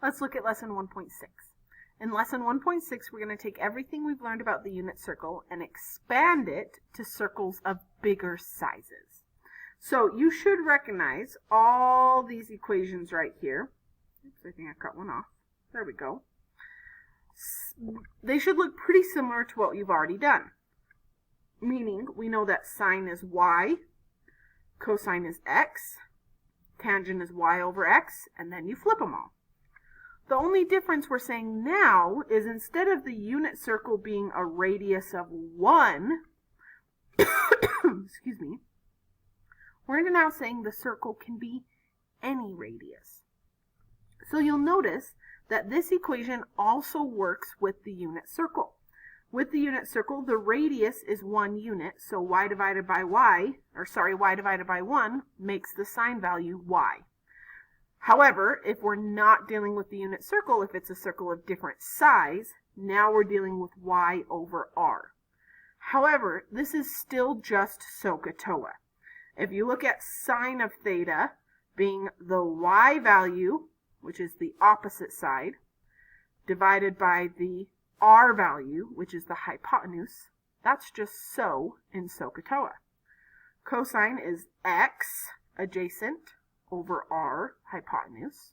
Let's look at lesson 1.6. In lesson 1.6, we're going to take everything we've learned about the unit circle and expand it to circles of bigger sizes. So you should recognize all these equations right here. Oops, I think I cut one off. There we go. They should look pretty similar to what you've already done. Meaning, we know that sine is y, cosine is x, tangent is y over x, and then you flip them all. The only difference we're saying now is instead of the unit circle being a radius of 1, excuse me, we're now saying the circle can be any radius. So you'll notice that this equation also works with the unit circle. With the unit circle, the radius is 1 unit, so y divided by 1 makes the sine value y. However, if we're not dealing with the unit circle, if it's a circle of different size, now we're dealing with y over r. However, this is still just SOHCAHTOA. If you look at sine of theta being the y value, which is the opposite side, divided by the r value, which is the hypotenuse, that's just so in SOHCAHTOA. Cosine is x adjacent over r hypotenuse.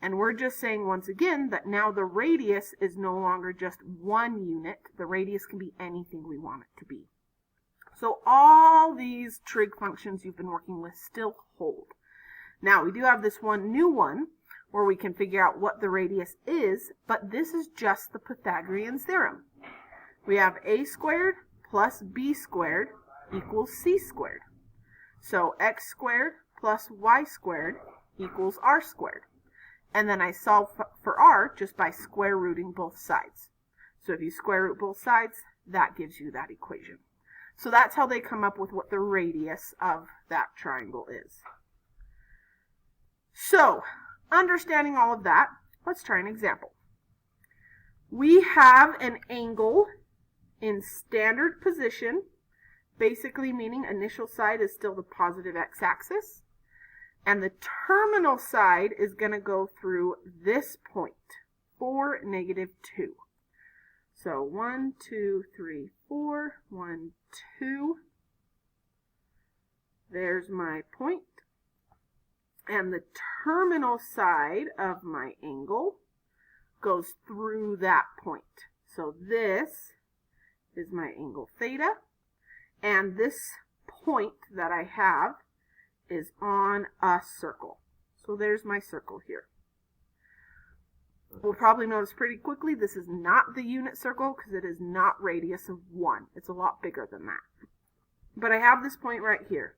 And we're just saying once again that now the radius is no longer just 1 unit. The radius can be anything we want it to be. So all these trig functions you've been working with still hold. Now we do have this one new one where we can figure out what the radius is, but this is just the Pythagorean theorem. We have a squared plus b squared equals c squared. So x squared plus y squared equals r squared. And then I solve for r just by square rooting both sides. So if you square root both sides, that gives you that equation. So that's how they come up with what the radius of that triangle is. So, understanding all of that, let's try an example. We have an angle in standard position, basically meaning initial side is still the positive x-axis, and the terminal side is going to go through this point, 4, -2. So 1, 2, 3, 4, 1, 2. There's my point. And the terminal side of my angle goes through that point. So this is my angle theta. And this point that I have is on a circle. So there's my circle here. We'll probably notice pretty quickly this is not the unit circle because it is not radius of 1. It's a lot bigger than that. But I have this point right here.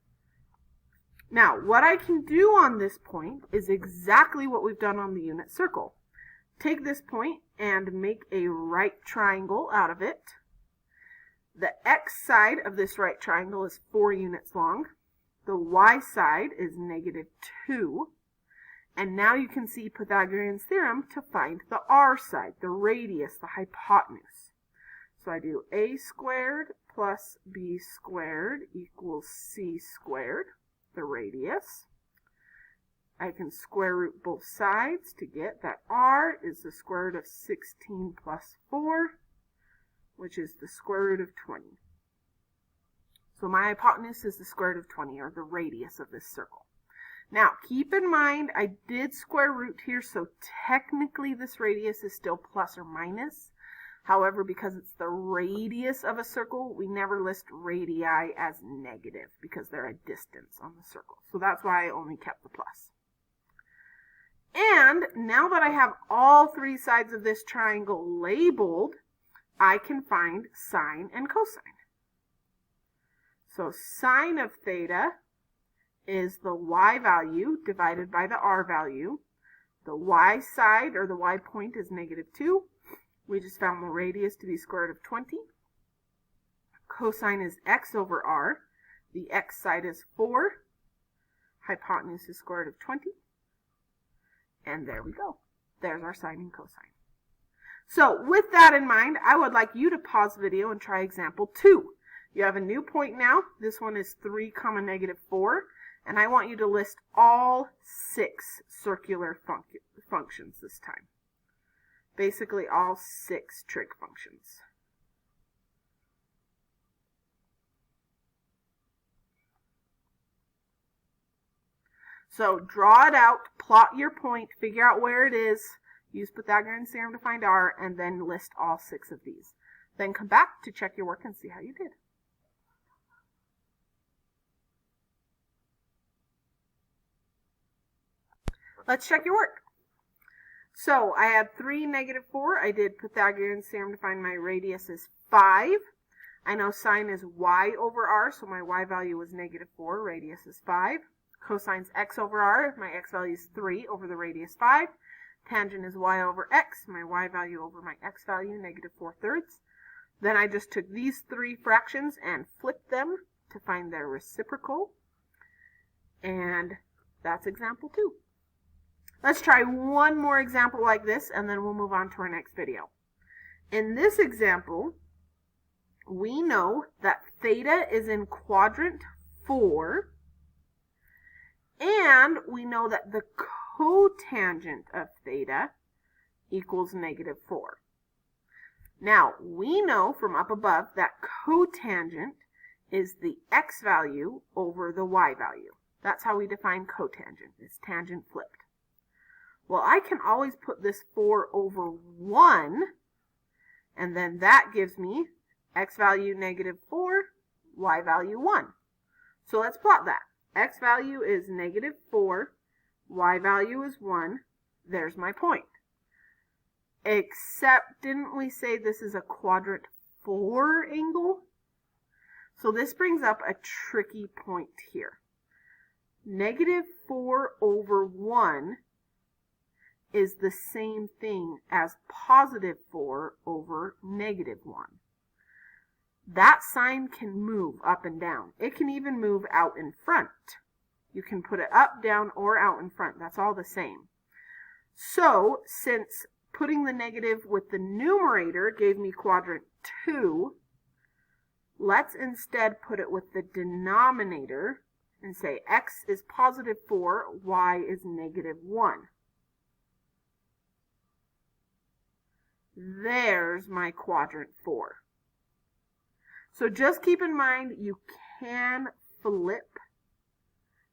Now, what I can do on this point is exactly what we've done on the unit circle. Take this point and make a right triangle out of it. The x side of this right triangle is 4 units long. The y side is -2. And now you can see Pythagorean's theorem to find the r side, the radius, the hypotenuse. So I do a squared plus b squared equals c squared, the radius. I can square root both sides to get that r is the square root of 16 plus 4, which is the square root of 20. So my hypotenuse is the square root of 20, or the radius of this circle. Now, keep in mind, I did square root here, so technically this radius is still plus or minus. However, because it's the radius of a circle, we never list radii as negative because they're a distance on the circle. So that's why I only kept the plus. And now that I have all 3 sides of this triangle labeled, I can find sine and cosine. So sine of theta is the y value divided by the r value. The y side, or the y point, is -2. We just found the radius to be square root of 20. Cosine is x over r. The x side is 4. Hypotenuse is square root of 20. And there we go. There's our sine and cosine. So with that in mind, I would like you to pause the video and try example 2. You have a new point now. This one is 3, -4. And I want you to list all 6 circular functions this time. Basically all 6 trig functions. So draw it out, plot your point, figure out where it is, use Pythagorean theorem to find r, and then list all 6 of these. Then come back to check your work and see how you did. Let's check your work. So I had 3, -4. I did Pythagorean theorem to find my radius is 5. I know sine is y over r, so my y value was -4, radius is 5. Cosine's x over r, my x value is 3 over the radius 5. Tangent is y over x, my y value over my x value, -4/3. Then I just took these 3 fractions and flipped them to find their reciprocal. And that's example 2. Let's try one more example like this, and then we'll move on to our next video. In this example, we know that theta is in quadrant 4, and we know that the cotangent of theta equals -4. Now, we know from up above that cotangent is the x value over the y value. That's how we define cotangent. It's tangent flipped. Well, I can always put this 4 over 1, and then that gives me x value -4, y value 1. So let's plot that. X value is -4, y value is 1. There's my point. Except, didn't we say this is a quadrant 4 angle? So this brings up a tricky point here. -4 over 1 is the same thing as +4 over -1. That sign can move up and down. It can even move out in front. You can put it up, down, or out in front. That's all the same. So, since putting the negative with the numerator gave me quadrant 2, let's instead put it with the denominator and say x is +4, y is -1. There's my quadrant 4. So just keep in mind you can flip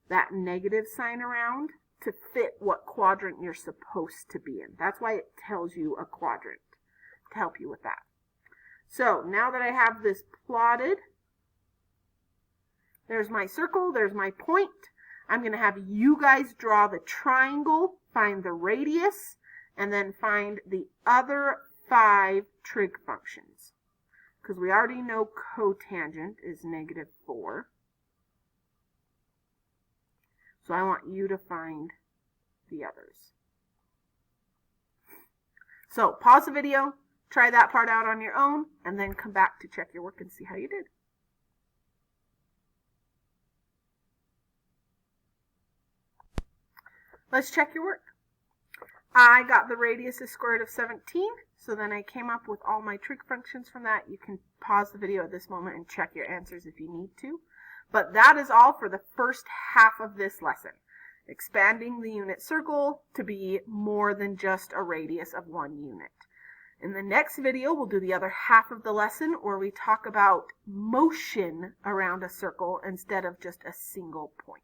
that negative sign around to fit what quadrant you're supposed to be in. That's why it tells you a quadrant, to help you with that. So now that I have this plotted, there's my circle, there's my point. I'm going to have you guys draw the triangle, find the radius, and then find the other 5 trig functions. Because we already know cotangent is -4. So I want you to find the others. So pause the video, try that part out on your own, and then come back to check your work and see how you did. Let's check your work. I got the radius is square root of 17, so then I came up with all my trig functions from that. You can pause the video at this moment and check your answers if you need to. But that is all for the first half of this lesson. Expanding the unit circle to be more than just a radius of 1 unit. In the next video, we'll do the other half of the lesson where we talk about motion around a circle instead of just a single point.